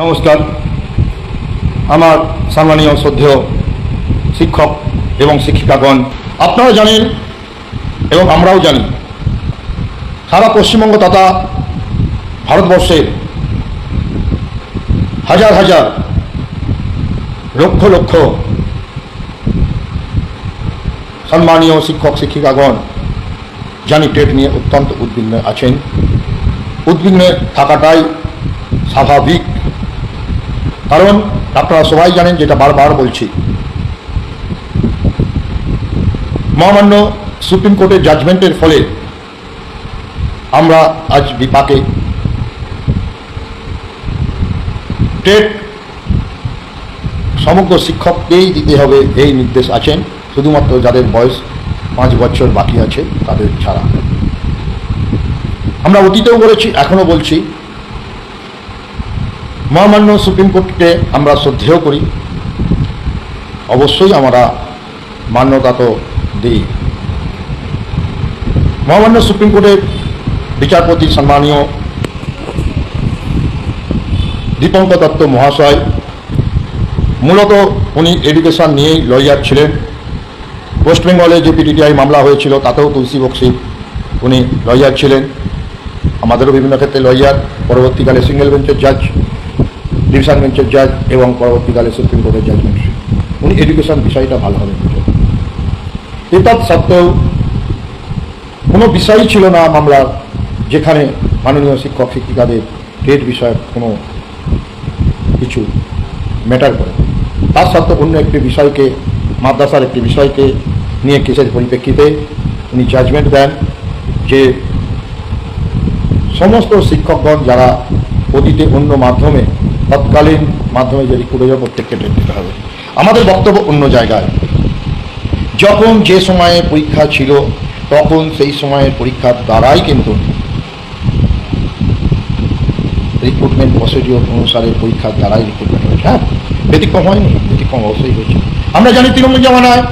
নমস্কার। আমার সম্মানীয় শ্রদ্ধেয় শিক্ষক এবং শিক্ষিকাগণ, আপনারা জানেন এবং আমরাও জানি সারা পশ্চিমবঙ্গ তথা ভারতবর্ষের হাজার হাজার লক্ষ লক্ষ সম্মানীয় শিক্ষক শিক্ষিকাগণ জানি টেট নিয়ে অত্যন্ত উদ্বিগ্ন আছেন। উদ্বিগ্ন থাকাটাই স্বাভাবিক, কারণ আপনারা সবাই জানেন, যেটা বারবার বলছি, মহামান্য সুপ্রিম কোর্টের জাজমেন্টের ফলে আমরা আজ বিপাকে। টেট সমগ্র শিক্ষককেই দিতে হবে এই নির্দেশ আছেন, শুধুমাত্র যাদের বয়স 5 বছর বাকি আছে তাদের ছাড়া। আমরা অতীতেও বলেছি, এখনও বলছি, মহামান্য সুপ্রিম কোর্টকে আমরা শ্রদ্ধেয় করি, অবশ্যই আমরা মান্যতা তো দিই। মহামান্য সুপ্রিম কোর্টের বিচারপতি সম্মানীয় দীপঙ্কর দত্ত মহাশয়, মূলত উনি এডুকেশন নিয়েই লয়ার ছিলেন। ওয়েস্ট বেঙ্গলে যে পিটিটিআই মামলা হয়েছিল তাতেও তুলসী বক্সি উনি লয়ার ছিলেন, আমাদেরও বিভিন্ন ক্ষেত্রে লয়ার। পরবর্তীকালে সিঙ্গেল বেঞ্চের জাজ, ডিভিশন বেঞ্চের জাজ এবং পরবর্তীকালে সুপ্রিম কোর্টের জাজমেন্ট। উনি এডুকেশন বিষয়টা ভালোভাবে বুঝেন। এটা সত্ত্বেও কোনো বিষয়ই ছিল না মামলার যেখানে মাননীয় শিক্ষক শিক্ষিকাদের টেট বিষয়ের কোনো কিছু ম্যাটার করে। তার সত্ত্বেও অন্য একটি বিষয়কে, মাদ্রাসার একটি বিষয়কে নিয়ে কেসের পরিপ্রেক্ষিতে উনি জাজমেন্ট দেন যে সমস্ত শিক্ষকগণ যারা অতীতে অন্য মাধ্যমে, তৎকালীন মাধ্যমে যে রিক্রুট প্রত্যেককে টেট দিতে হবে। আমাদের বক্তব্য অন্য জায়গায়। যখন যে সময়ে পরীক্ষা ছিল তখন সেই সময়ের পরীক্ষার দ্বারাই কিন্তু রিক্রুটমেন্ট প্রসিডিওর অনুসারে পরীক্ষার দ্বারাই রিক্রুটমেন্ট হয়েছে। হ্যাঁ, ব্যতিক্রম হয়নি, ব্যতিক্রম অবশ্যই হয়েছে। আমরা জানি তৃণমূল জামানায়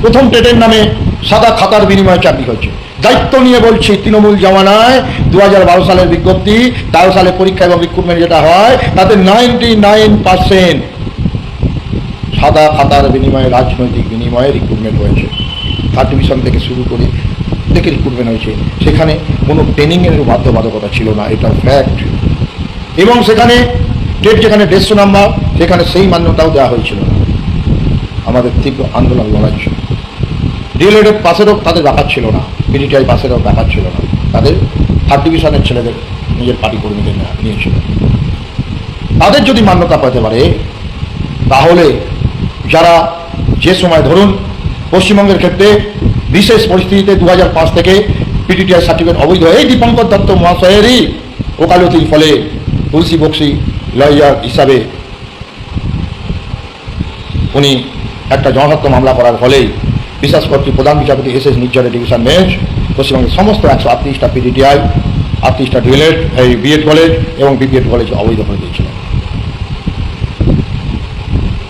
প্রথম টেটের নামে সাদা খাতার বিনিময়ে চাকরি হচ্ছে। দায়িত্ব নিয়ে বলছি, তৃণমূল জামানায় 2012 সালের বিজ্ঞপ্তি, 13 সালে পরীক্ষা এবং রিক্রুটমেন্ট যেটা হয় তাতে 99% সাদা খাতার বিনিময়ে, রাজনৈতিক বিনিময়ে রিক্রুটমেন্ট হয়েছে। থার্ড ডিভিশন থেকে শুরু করে থেকে রিক্রুটমেন্ট হয়েছে। সেখানে কোনো ট্রেনিংয়ের বাধ্যবাধকতা ছিল না, এটা ফ্যাক্ট। এবং সেখানে টেট যেখানে 150 নাম্বার, সেখানে সেই মান্যতাও দেওয়া হয়েছিল না। আমাদের তীব্র আন্দোলন লড়াই ছিল। ডিএলএড পাশেরও তাদের ব্যাপার ছিল না, পিটিটিআই পাশেরও ব্যাপার ছিল না, তাদের থার্ড ডিভিশনের ছেলেদের নিজের পার্টি কর্মীদের নিয়েছিল। তাদের যদি মান্যতা পেতে পারে, তাহলে যারা যে সময়, ধরুন পশ্চিমবঙ্গের ক্ষেত্রে বিশেষ পরিস্থিতিতে 2005 থেকে পিটিটিআই সার্টিফিকেট অবৈধ, এই দীপঙ্কর দত্ত মহাশয়েরই ওকালতির ফলে তুলসী বক্সি লয়ার হিসাবে উনি একটা জনস্বার্থ মামলা করার ফলেই বিশেষ কর্তৃক প্রধান বিচারপতি এস নির্জনের ডিভিশন বেঞ্চ পশ্চিমবঙ্গের সমস্ত 138টা পিটিটিআই, 38টা ডিএলএড, এই বিএড কলেজ এবং বিপিএড কলেজ অবৈধ করে দিয়েছিল।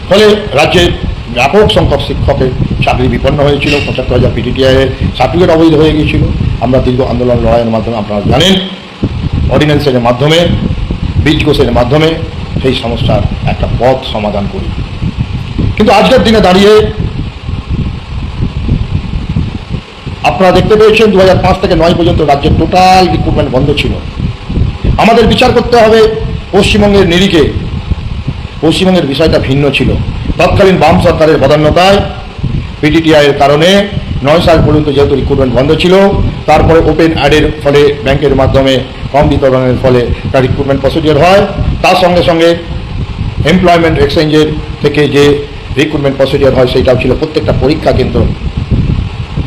ফলে রাজ্যের ব্যাপক সংখ্যক শিক্ষকের চাকরি বিপন্ন হয়েছিল। 75,000 পিটিটিআইয়ের সার্টিফিকেট অবৈধ হয়ে গিয়েছিল। আমরা দীর্ঘ আন্দোলন লড়াইয়ের মাধ্যমে, আপনারা জানেন, অর্ডিন্যান্সের মাধ্যমে, বীজ কোষের মাধ্যমে সেই সমস্যার একটা পথ সমাধান করি। কিন্তু আজকের দিনে দাঁড়িয়ে আপনারা দেখতে পেয়েছেন 2005 থেকে 9 পর্যন্ত রাজ্যের টোটাল রিক্রুটমেন্ট বন্ধ ছিল। আমাদের বিচার করতে হবে পশ্চিমবঙ্গের নিরিখে। পশ্চিমবঙ্গের বিষয়টা ভিন্ন ছিল। তৎকালীন বাম সরকারের বদান্যতায় পিটিটিআইয়ের কারণে 9 সাল পর্যন্ত যেহেতু রিক্রুটমেন্ট বন্ধ ছিল, তারপরে ওপেন অ্যাডের ফলে, ব্যাংকের মাধ্যমে কম বিতরণের ফলে তার রিক্রুটমেন্ট প্রসিডিওর হয়। তার সঙ্গে সঙ্গে এমপ্লয়মেন্ট এক্সচেঞ্জের থেকে যে রিক্রুটমেন্ট প্রসিডিওর হয় সেটাও ছিল। প্রত্যেকটা পরীক্ষা কিন্তু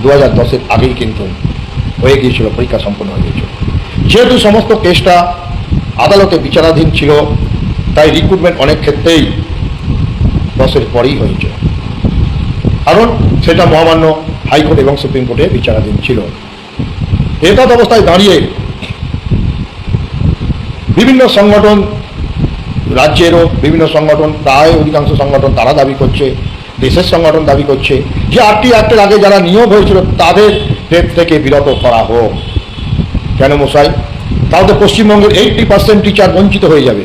2010-এর আগেই কিন্তু হয়ে গিয়েছিল, পরীক্ষা সম্পন্ন হয়ে গিয়েছিল। যেহেতু সমস্ত কেসটা আদালতে বিচারাধীন ছিল, তাই রিক্রুটমেন্ট অনেক ক্ষেত্রেই 10-এর পরেই হয়েছে, কারণ সেটা মহামান্য হাইকোর্ট এবং সুপ্রিম কোর্টে বিচারাধীন ছিল। এতদ অবস্থায় দাঁড়িয়ে বিভিন্ন সংগঠন, রাজ্যেরও বিভিন্ন সংগঠন, প্রায় অধিকাংশ সংগঠন তারা দাবি করছে, দেশের সংগঠন দাবি করছে যে 8টি অ্যাক্টের আগে যারা নিয়োগ হয়েছিল তাদের টেট থেকে বিরত করা হোক। কেন মশাই? তাহলে পশ্চিমবঙ্গের 80% টিচার বঞ্চিত হয়ে যাবে।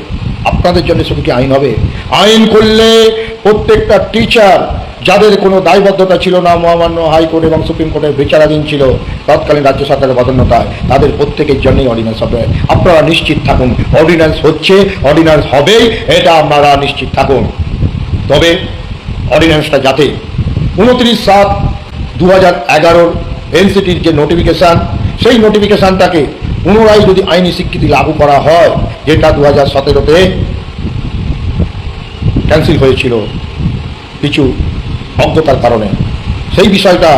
আপনাদের জন্য শুধু কি আইন হবে? আইন করলে প্রত্যেকটা টিচার যাদের কোনো দায়বদ্ধতা ছিল না, মহামান্য হাইকোর্ট এবং সুপ্রিম কোর্টের বিচারাধীন ছিল তৎকালীন রাজ্য সরকারের বদান্যতায়, তাদের প্রত্যেকের জন্যই অর্ডিন্যান্স হবে। আপনারা নিশ্চিত থাকুন, অর্ডিন্যান্স হচ্ছে, অর্ডিন্যান্স হবেই, এটা আপনারা নিশ্চিত থাকুন। তবে অর্ডিন্যান্সটা যাতে 29/7/2011 এনসিটির যে নোটিফিকেশান, সেই নোটিফিকেশানটাকে পুনরায় যদি আইনি স্বীকৃতি লাগু করা হয়, যেটা 2017-তে ক্যান্সেল হয়েছিল কিছু অজ্ঞতার কারণে, সেই বিষয়টা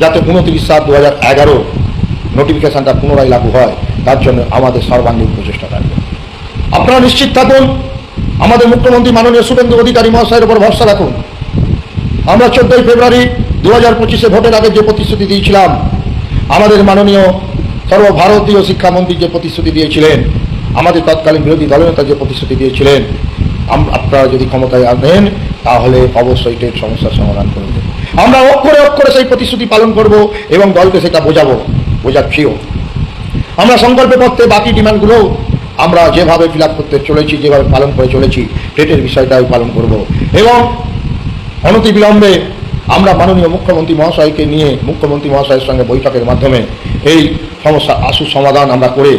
যাতে 29/7/2011 নোটিফিকেশানটা পুনরায় লাগু হয়, তার জন্য আমাদের সর্বাঙ্গীন প্রচেষ্টা থাকবে। আপনারা নিশ্চিত থাকুন, আমাদের মুখ্যমন্ত্রী মাননীয় শুভেন্দু অধিকারী মহাশয়ের উপর ভরসা রাখুন। আমরা 14ই ফেব্রুয়ারি 2025-এ ভোটের আগে যে প্রতিশ্রুতি দিয়েছিলাম, আমাদের মাননীয় সর্বভারতীয় শিক্ষামন্ত্রী যে প্রতিশ্রুতি দিয়েছিলেন, আমাদের তৎকালীন বিরোধী দলনেতা যে প্রতিশ্রুতি দিয়েছিলেন, আপনারা যদি ক্ষমতায় আনেন তাহলে অবশ্যই টেট সমস্যার সমাধান করবেন। আমরা অক্ষরে অক্ষরে সেই প্রতিশ্রুতি পালন করব এবং দলকে সেটা বোঝাচ্ছিও। আমরা সংকল্প পত্রে বাকি ডিমান্ডগুলো আমরা যেভাবে ফিল আপ করতে চলেছি, যেভাবে পালন করে চলেছি, টেটের বিষয়টাই পালন করব এবং অনতিবিলম্বে আমরা মাননীয় মুখ্যমন্ত্রী মহাশয়কে নিয়ে মুখ্যমন্ত্রী মহাশয়ের সঙ্গে বৈঠকের মাধ্যমে এই সমস্যার আশু সমাধান আমরা করে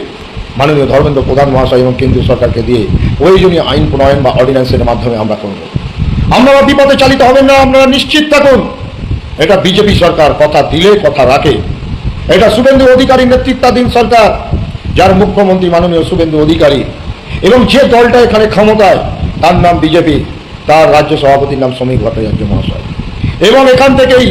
মাননীয় ধর্মেন্দ্র প্রধান মহাশয় এবং কেন্দ্রীয় সরকারকে দিয়ে প্রয়োজনীয় আইন প্রণয়ন বা অর্ডিন্যান্সের মাধ্যমে আমরা করব। আপনারা বিপদে চালিত হবেন না, আপনারা নিশ্চিত থাকুন। এটা বিজেপি সরকার কথা দিলে কথা রাখে। এটা শুভেন্দু অধিকারী নেতৃত্বাধীন সরকার, যার মুখ্যমন্ত্রী মাননীয় শুভেন্দু অধিকারী এবং যে দলটা এখানে ক্ষমতায় তার নাম বিজেপি, তার রাজ্য সভাপতির নাম শ্রমিক ভট্টাচার্য মহাশয় এবং এখান থেকেই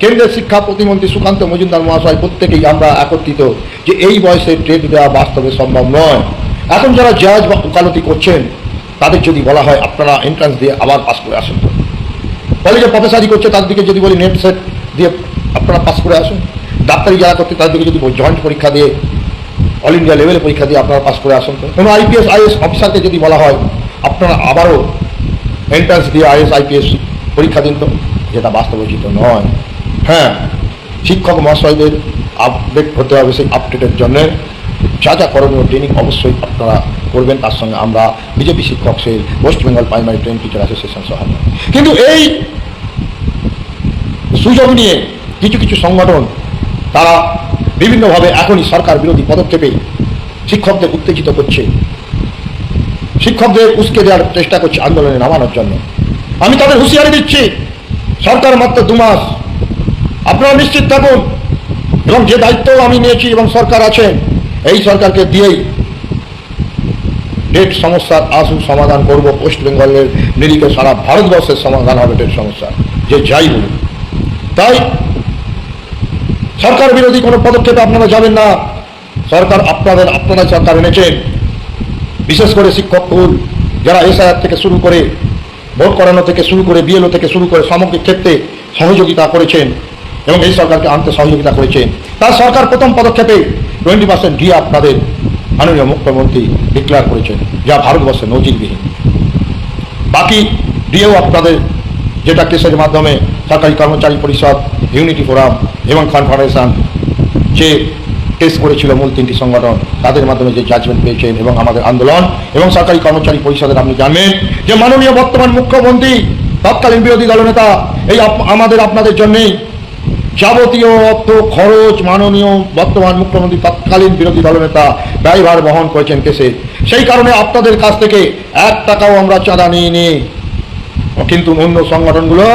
কেন্দ্রের শিক্ষা প্রতিমন্ত্রী সুকান্ত মজুমদার মহাশয়, প্রত্যেকেই আমরা একত্রিত যে এই বয়সে টেট দেওয়া বাস্তবে সম্ভব নয়। এখন যারা জাজ বা ওকালতি করছেন তাদের যদি বলা হয় আপনারা এন্ট্রান্স দিয়ে আবার পাস করে আসুন, কলেজে প্রফেসরি করছে তাদেরকে যদি বলি নেট সেট দিয়ে আপনারা পাস করে আসুন, ডাক্তারি যারা করছে তাদেরকে যদি জয়েন্ট পরীক্ষা দিয়ে অল ইন্ডিয়া লেভেলে পরীক্ষা দিয়ে আপনারা পাস করে আসুন, কোনো আইপিএস আইএস অফিসারকে যদি বলা হয় আপনারা আবারও এন্ট্রান্স দিয়ে আইএস আইপিএস পরীক্ষা দিন, তো যেটা বাস্তবোচিত নয়। হ্যাঁ, শিক্ষক মহাশয়দের আপডেট হতে হবে, সেই আপডেটের জন্য যা যা করণীয় ট্রেনিং অবশ্যই আপনারা করবেন। তার সঙ্গে আমরা বিজেপি শিক্ষক cell, west Bengal primary train teacher association সহ। কিন্তু এই সুযোগ নিয়ে কিছু কিছু সংগঠন তারা বিভিন্নভাবে এখনই সরকার বিরোধী পদক্ষেপে শিক্ষকদের উত্তেজিত করছে, শিক্ষকদের উস্কে দেওয়ার চেষ্টা করছে আন্দোলনে নামানোর জন্য। আমি তাদের হুঁশিয়ারি দিচ্ছি, সরকার মাত্র 2 মাস, আপনারা নিশ্চিত থাকুন এবং যে দায়িত্ব আমি নিয়েছি এবং সরকার আছেন, এই সরকারকে দিয়েই টেট সমস্যার আশু সমাধান করব। ওয়েস্ট বেঙ্গলের নিরিখে সারা ভারতবর্ষের সমাধান হবে টেট সমস্যা, যে যাই বলুন। তাই সরকার বিরোধী কোনো পদক্ষেপে আপনারা যাবেন না। সরকার আপনারা সরকার এনেছেন, বিশেষ করে শিক্ষক কুল যারা এসআইআর থেকে শুরু করে ভোট করানো থেকে শুরু করে বিএলও থেকে শুরু করে সামগ্রিক ক্ষেত্রে সহযোগিতা করেছেন এবং এই সরকারকে আনতে সহযোগিতা করেছেন। তার সরকার প্রথম পদক্ষেপে 20% ডিএ আপনাদের মাননীয় মুখ্যমন্ত্রী ডিক্লেয়ার করেছেন, যা ভারতবর্ষে নজিরবিহীন। বাকি ডিএও আপনাদের যেটা কেসের মাধ্যমে সরকারি কর্মচারী পরিষদ, ইউনিটি ফোরাম এবং কনফেডারেশন যে কেস করেছিল মূল 3টি সংগঠন, তাদের মাধ্যমে যে জাজমেন্ট পেয়েছেন এবং আমাদের আন্দোলন এবং সরকারি কর্মচারী পরিষদের আপনি জানবেন যে মাননীয় বর্তমান মুখ্যমন্ত্রী তৎকালীন বিরোধী দলনেতা এই আপনাদের জন্যেই যাবতীয় অর্থ খরচ মাননীয় বর্তমান মুখ্যমন্ত্রী তৎকালীন বিরোধী দলনেতা ব্যয়ভার বহন করেছেন কেসে। সেই কারণে আপনাদের কাছ থেকে 1 টাকাও আমরা চাঁদা নিইনি। কিন্তু অন্য সংগঠনগুলো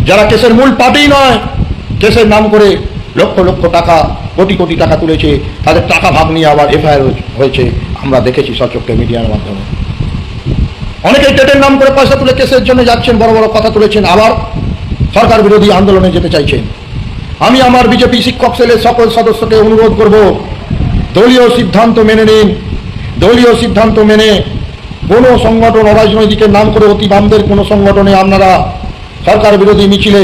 যারা কেসের মূল পার্টি নয়, কেসের নাম করে লক্ষ লক্ষ টাকা, কোটি কোটি টাকা তুলেছে, তাদের টাকা ভাগ নিয়ে আবার এফআইআর হয়েছে, আমরা দেখেছি সচক্ষে মিডিয়ার মাধ্যমে। অনেকেই টেটের নাম করে পয়সা তুলে কেসের জন্য যাচ্ছেন, বড় বড় কথা তুলেছেন, আবার সরকার বিরোধী আন্দোলনে যেতে চাইছেন। আমি আমার বিজেপি শিক্ষক সেলের সকল সদস্যকে অনুরোধ করব, দলীয় সিদ্ধান্ত মেনে নিন। দলীয় সিদ্ধান্ত মেনে কোনো সংগঠন অরাজনৈতিকের নাম করে অতি বামদের কোনো সংগঠনে আপনারা সরকার বিরোধী মিছিলে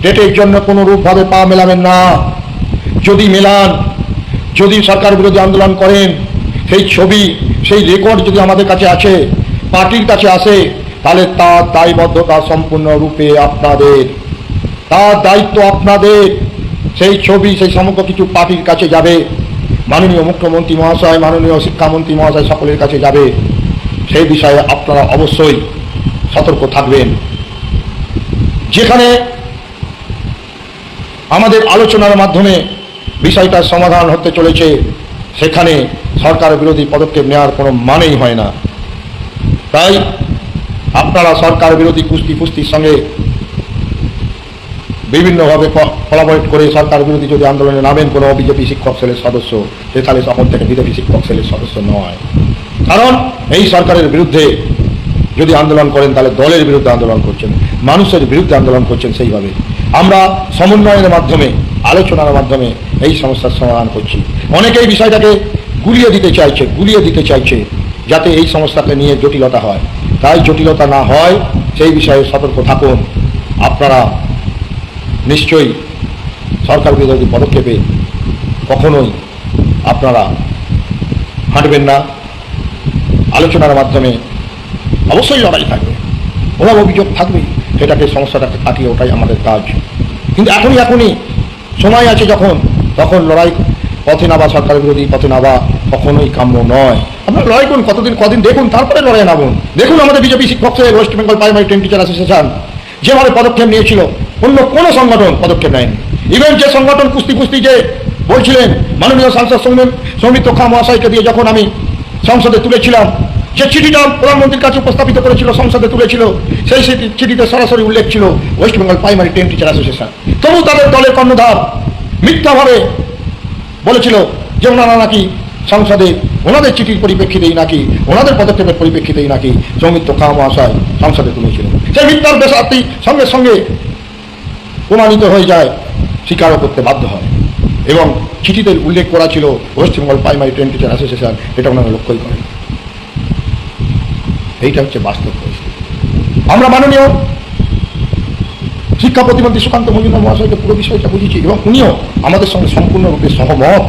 টেটের জন্য কোনো রূপভাবে পা মেলাবেন না। যদি মেলান, যদি সরকার বিরোধী আন্দোলন করেন, সেই ছবি সেই রেকর্ড যদি আমাদের কাছে আছে, পার্টির কাছে আসে, তাহলে তার দায়বদ্ধতা সম্পূর্ণরূপে আপনাদের, তার দায়িত্ব আপনাদের। সেই ছবি সেই সমগ্র কিছু পার্টির কাছে যাবে, মাননীয় মুখ্যমন্ত্রী মহাশয়, মাননীয় শিক্ষামন্ত্রী মহাশয় সকলের কাছে যাবে। সেই বিষয়ে আপনারা অবশ্যই সতর্ক থাকবেন। যেখানে আমাদের আলোচনার মাধ্যমে বিষয়টার সমাধান হতে চলেছে সেখানে সরকার বিরোধী পদক্ষেপ নেওয়ার কোনো মানেই হয় না। তাই আপনারা সরকার বিরোধী কুস্তি ফুস্তির সঙ্গে বিভিন্নভাবে কোলাবরেট করে সরকার বিরোধী যদি আন্দোলনে নামেন কোনো বিজেপি শিক্ষক সেলের সদস্য, সে তাহলে তখন থেকে বিজেপি শিক্ষক সেলের সদস্য নয়। কারণ এই সরকারের বিরুদ্ধে যদি আন্দোলন করেন তাহলে দলের বিরুদ্ধে আন্দোলন করছেন, মানুষের বিরুদ্ধে আন্দোলন করছেন। সেইভাবে আমরা সমন্বয়ের মাধ্যমে, আলোচনার মাধ্যমে এই সমস্যার সমাধান করছি। অনেকেই বিষয়টাকে গুলিয়ে দিতে চাইছে যাতে এই সমস্যাকে নিয়ে জটিলতা হয়। তাই জটিলতা না হয় সেই বিষয়ে সতর্ক থাকুন। আপনারা নিশ্চয়ই সরকার বিরোধী পদক্ষেপে কখনোই আপনারা হাঁটবেন না। আলোচনার মাধ্যমে অবশ্যই লড়াই থাকবে, ওরা অভিযোগ থাকবেই, সেটাকে সমস্যাটাকে কাটিয়ে ওঠাই আমাদের কাজ। কিন্তু এখনই সময় আছে তখন লড়াই পথে নামা, সরকার বিরোধী পথে নামা কখনোই কাম্য নয়। আপনারা লড়াই করুন, কদিন দেখুন, তারপরে লড়াই নামুন। দেখুন আমাদের বিজেপি শিক্ষক সে West Bengal primary train teacher association যেভাবে পদক্ষেপ নিয়েছিল, অন্য কোনো সংগঠন পদক্ষেপ নেয়নি। ইভেন যে সংগঠন কুস্তি যে বলছিলেন, মাননীয় সাংসদ সৌমিত্র খাঁ মহাশয়কে দিয়ে যখন আমি সংসদে তুলেছিলাম, যে চিঠিটা প্রধানমন্ত্রীর কাছে উপস্থাপিত করেছিল, সংসদে তুলেছিল, সেই চিঠিতে সরাসরি উল্লেখ ছিল West Bengal primary train teacher association. তবু তাদের দলের কর্ণধার মিথ্যাভাবে বলেছিল যে ওনারা নাকি সংসদে ওনাদের চিঠির পরিপ্রেক্ষিতেই নাকি, ওনাদের পদক্ষেপের পরিপ্রেক্ষিতেই নাকি সৌমিত্র খাঁ মহাশয় সংসদে তুলেছিল। সেই মিথ্যার বেসাতি সঙ্গে সঙ্গে প্রমাণিত হয়ে যায়, স্বীকারও করতে বাধ্য হয়। এবং চিঠিতে উল্লেখ করা ছিল West Bengal primary train teacher association, এটা ওনারা লক্ষ্যই করেন। এইটা হচ্ছে বাস্তব পরিস্থিতি। আমরা মাননীয় শিক্ষা প্রতিমন্ত্রী সুকান্ত মজুমদার মহাশয়কে পুরো বিষয়টা বুঝেছি এবং উনিও আমাদের সঙ্গে সম্পূর্ণরূপে সহমত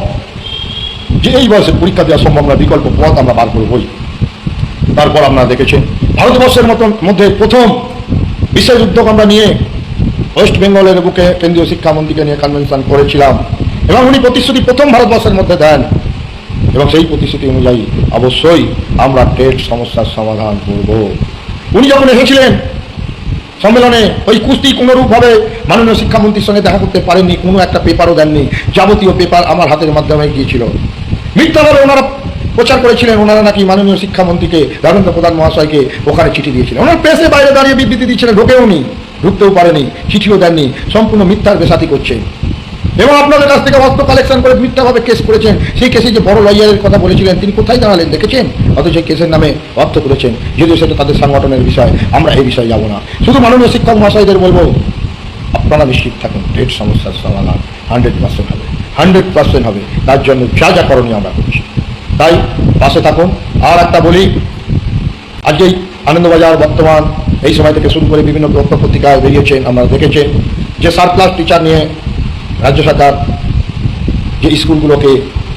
যে এই বয়সে পরীক্ষা দেওয়া সম্ভব না, বিকল্প পথ আমরা বার করবই। তারপর আপনারা দেখেছেন ভারতবর্ষের মধ্যে প্রথম বিশেষ উদ্যোগ আমরা নিয়ে ওয়েস্ট বেঙ্গলের বুকে কেন্দ্রীয় শিক্ষামন্ত্রীকে নিয়ে কনভেনশন করেছিলাম এবং উনি প্রতিশ্রুতি প্রথম ভারতবর্ষের মধ্যে দেন এবং সেই প্রতিশ্রুতি অনুযায়ী অবশ্যই আমরা টেট সমস্যার সমাধান করব। উনি যখন এসেছিলেন সম্মেলনে, ওই কুস্তি কোনোরূপভাবে মাননীয় শিক্ষামন্ত্রীর সঙ্গে দেখা করতে পারেননি, কোনো একটা পেপারও দেননি। যাবতীয় পেপার আমার হাতের মাধ্যমে গিয়েছিল। মিথ্যাভাবে ওনারা প্রচার করেছিলেন ওনারা নাকি মাননীয় শিক্ষামন্ত্রীকে, ধর্মেন্দ্র প্রধান মহাশয়কে ওখানে চিঠি দিয়েছিলেন। ওনার প্রেসে বাইরে দাঁড়িয়ে বিবৃতি দিচ্ছিলেন, ঢুকতেও পারেনি, চিঠিও দেননি, সম্পূর্ণ মিথ্যার বেসাতি করছেন। এবং আপনাদের কাছ থেকে অস্ত্র কালেকশন করে মিথ্যাভাবে কেস করেছেন। সেই কেসে যে বড় লয়ারের কথা বলেছিলেন তিনি কোথায় দাঁড়ালেন দেখেছেন? অথচ সেই কেসের নামে অর্থ করেছেন, যদিও সেটা তাদের সংগঠনের বিষয়, আমরা এই বিষয়ে যাব না। শুধু মাননীয় শিক্ষক মহাশয়দের বলবো, আপনারা নিশ্চিত থাকুন টেট সমস্যার সমাধান 100% হবে, 100% হবে। তার জন্য যা করণীয় আমরা করছি, তাই পাশে থাকুন। আর একটা বলি, আজকেই আনন্দবাজার বর্তমান এই সময় থেকে শুরু করে বিভিন্ন পত্রিকায় বেরিয়েছেন, আমরা দেখেছেন যে সারপ্লাস টিচার নিয়ে রাজ্য সরকার যে স্কুলগুলোকে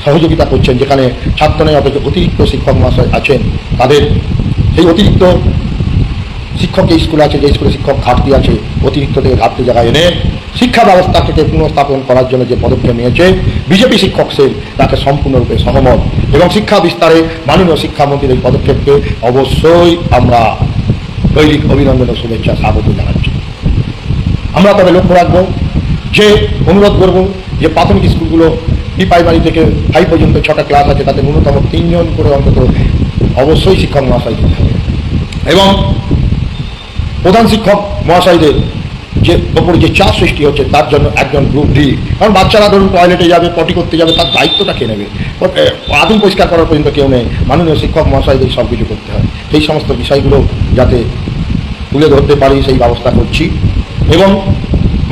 সহযোগিতা করছেন, যেখানে ছাত্র নেই অথচ অতিরিক্ত শিক্ষক মহাশয় আছেন, তাদের সেই অতিরিক্ত শিক্ষক যে স্কুল আছে, যে স্কুলে শিক্ষক ঘাটতি আছে, অতিরিক্ত থেকে ঘাটতি জায়গায় এনে শিক্ষা ব্যবস্থাকে পুনঃস্থাপন করার জন্য যে পদক্ষেপ নিয়েছে বিজেপি শিক্ষক সেল, তাকে সম্পূর্ণরূপে সহমত। এবং শিক্ষা বিস্তারে মাননীয় শিক্ষামন্ত্রীর এই পদক্ষেপকে অবশ্যই আমরা দৈনিক অভিনন্দন ও শুভেচ্ছা স্বাগত জানাচ্ছি। আমরা তবে লক্ষ্য রাখবো, যে অনুরোধ করব যে প্রাথমিক স্কুলগুলো প্রাইমারি থেকে 5 পর্যন্ত 6টা ক্লাস আছে, তাতে ন্যূনতম 3 জন করে অন্তত অবশ্যই শিক্ষক মহাশয় দিতে হবে। এবং প্রধান শিক্ষক মহাশয়দের যে ওপর যে চাপ সৃষ্টি হচ্ছে তার জন্য একজন গ্রুপ ডি, কারণ বাচ্চারা ধরুন টয়লেটে যাবে, পটি করতে যাবে, তার দায়িত্বটা কে নেবে? আদম পরিষ্কার করার পর্যন্ত কেউ নেই, মাননীয় শিক্ষক মহাশয়দের সব কিছু করতে হয়। সেই সমস্ত বিষয়গুলো যাতে তুলে ধরতে পারি সেই ব্যবস্থা করছি। এবং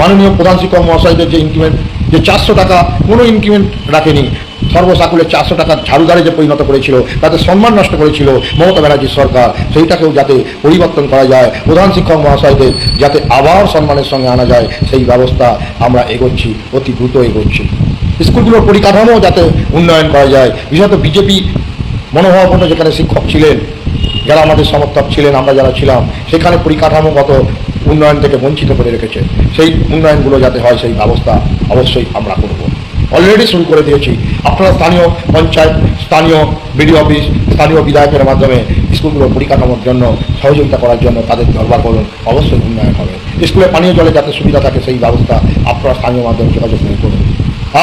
মাননীয় প্রধান শিক্ষক মহাশয়দের যে ইনক্রিমেন্ট, যে 400 টাকা কোনো ইনক্রিমেন্ট রাখেনি, সর্বসাকুলে 400 টাকার ঝাড়ুদারে যে পরিণত করেছিল, তাদের সম্মান নষ্ট করেছিল মমতা ব্যানার্জির সরকার, সেইটাকেও যাতে পরিবর্তন করা যায়, প্রধান শিক্ষক মহাশয়দের যাতে আবার সম্মানের সঙ্গে আনা যায়, সেই ব্যবস্থা আমরা এগোচ্ছি, অতি দ্রুত এগোচ্ছি। স্কুলগুলোর পরিকাঠামো যাতে উন্নয়ন করা যায়, বিশেষত বিজেপি মনোভাবাপন্ন যেখানে শিক্ষক ছিলেন, যারা আমাদের সমর্থক ছিলেন, আমরা যারা ছিলাম, সেখানে পরিকাঠামোগত উন্নয়ন থেকে বঞ্চিত করে রেখেছে, সেই উন্নয়নগুলো যাতে হয় সেই ব্যবস্থা অবশ্যই আমরা করব। অলরেডি শুরু করে দিয়েছি। আপনারা স্থানীয় পঞ্চায়েত, স্থানীয় বিডিও অফিস, স্থানীয় বিধায়কের মাধ্যমে স্কুলগুলোর পরিকাঠামোর জন্য সহযোগিতা করার জন্য তাদের দরবার করুন, অবশ্যই উন্নয়ন হবে। স্কুলে পানীয় জলে যাতে সুবিধা থাকে সেই ব্যবস্থা আপনারা স্থানীয় মাধ্যমে যোগাযোগ নিয়ে করুন।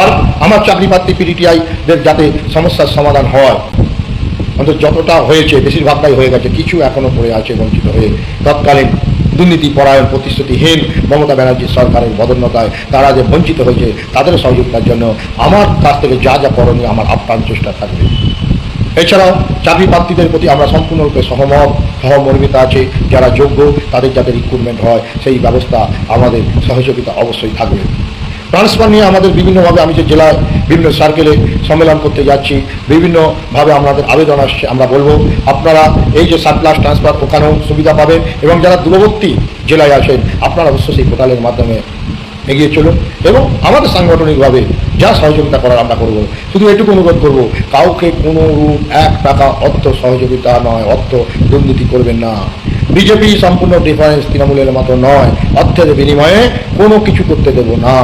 আর আমার চাকরি প্রার্থী পিডিটিআইদের যাতে সমস্যার সমাধান হয়, অন্তত যতটা হয়েছে বেশিরভাগটাই হয়ে গেছে, কিছু এখনো পড়ে আছে বঞ্চিত হয়ে। তৎকালীন দুর্নীতি পরায়ণ প্রতিশ্রুতিহীন মমতা ব্যানার্জির সরকারের বদন্যতায় তারা যে বঞ্চিত হয়েছে, তাদের সহযোগিতার জন্য আমার কাছ থেকে যা যা করণীয় আমার আপ্রাণ চেষ্টা থাকবে। এছাড়াও চাকরি প্রার্থীদের প্রতি আমরা সম্পূর্ণরূপে সহমর্মিতা আছে। যারা যোগ্য তাদের যাতে রিক্রুটমেন্ট হয় সেই ব্যবস্থা আমাদের সহযোগিতা অবশ্যই থাকবে। ট্রান্সফার নিয়ে আমাদের বিভিন্নভাবে, আমি যে জেলায় বিভিন্ন সার্কেলে সম্মেলন করতে যাচ্ছি, বিভিন্নভাবে আমাদের আবেদন আসছে। আমরা বলবো আপনারা এই যে সারপ্লাস ট্রান্সফার, ওখানেও সুবিধা পাবেন, এবং যারা দূরবর্তী জেলায় আসেন আপনারা অবশ্যই সেই পোর্টালের মাধ্যমে এগিয়ে চলুন, এবং আমাদের সাংগঠনিকভাবে যা সহযোগিতা করার আমরা করব। শুধু এটুকু অনুরোধ করব, কাউকে কোনো রূপ 1 টাকা অর্থ সহযোগিতা নয়, অর্থ দুর্নীতি করবেন না। বিজেপি সম্পূর্ণ ডিফারেন্স তৃণমূলের মতো নয়, অর্থের বিনিময়ে কোনো কিছু করতে দেব না।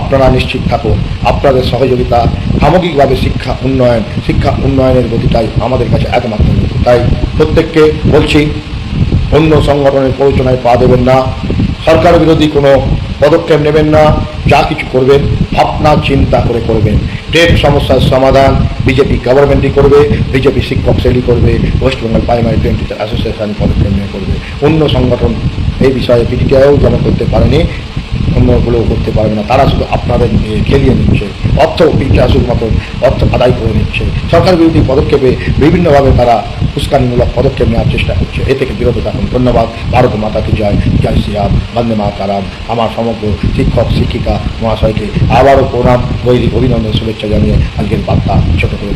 আপনারা নিশ্চিত থাকুন, আপনাদের সহযোগিতা সামগ্রিকভাবে শিক্ষা উন্নয়নের গতিটাই আমাদের কাছে একমাত্র। তাই প্রত্যেককে বলছি, অন্য সংগঠনের প্ররোচনায় পা দেবেন না, সরকার বিরোধী কোনো পদক্ষেপ নেবেন না। যা কিছু করবেন ভাবনা চিন্তা করে করবেন। ট্রেড সমস্যার সমাধান বিজেপি গভর্নমেন্টই করবে, বিজেপি শিক্ষক সেলই করবে, West Bengal primary train teacher association পদক্ষেপ নিয়ে করবে। অন্য সংগঠন এই বিষয়ে পিটিটিআইও যেমন করতে পারেনি, অন্যগুলোও করতে পারবে না। তারা শুধু আপনাদের খেলিয়ে নিচ্ছে, অর্থ পিটিআইর মতো অর্থ আদায় করে নিচ্ছে। সরকার বিরোধী পদক্ষেপে বিভিন্নভাবে তারা উস্কানিমূলক পদক্ষেপ নেওয়ার চেষ্টা করছে। এ থেকে বিরত থাকুন। ধন্যবাদ। ভারত মাতাকে জয়, জয় শ্রীরাম, বন্দে মাতরম। আমার সমগ্র শিক্ষক শিক্ষিকা মহাশয়কে আবারও প্রণাম, গৈরিক অভিনন্দন, শুভেচ্ছা জানিয়ে আজকের বার্তা ছোট করে